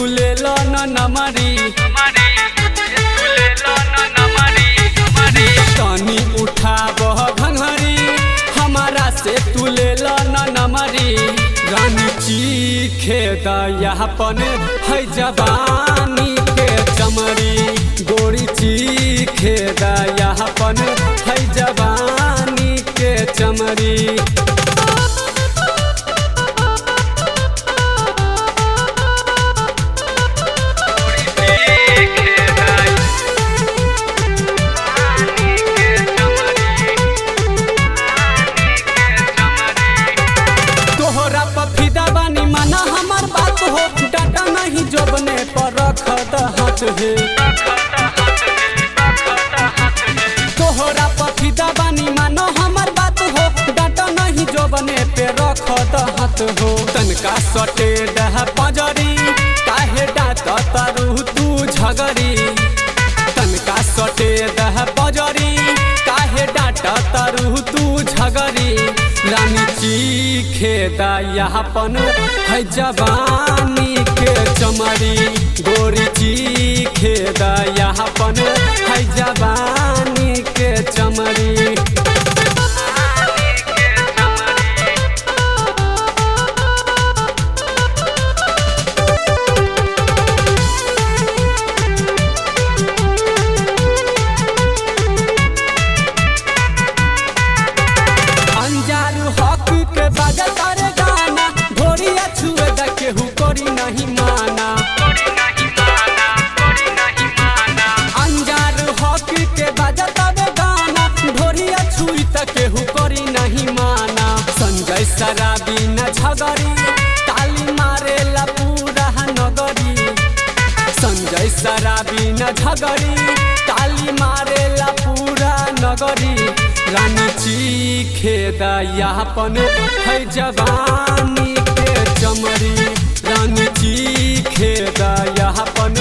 तू ले लो नमरी तनी उठाबह घंघरी हमारा से तू ले लो नमरी रानी चीखे दयापन है जवानी के चमरी गोरी चीखे दयापन है जवानी के चमरी। डाटा नहीं जोबने पर रखत हाथ है तोहरा पफिदा बानी मानो हमर बात हो डाटा नहीं जोबने पे रखत हाथ हो तनका सटे दह पजरी काहे डाट तारू तू झगरी तनका सटे दह पजरी काहे डाट तारू तू झगरी रानी चीखे दयापन है जवानी के चमरी गोरी चीखे दयापन है जवानी के चमरी। केहू करी नहीं माना अंजार हॉक के बाजा तबे गाना ढोरिया छुई त केहू करी नहीं माना संजय शराबी न झगरी ताली मारे ला पूरा नगरी संजय शराबी न झगरी ताली मारे ला पूरा नगरी रानी चीखे दयापन है जवानी के चमरी रानी चीखे दयापन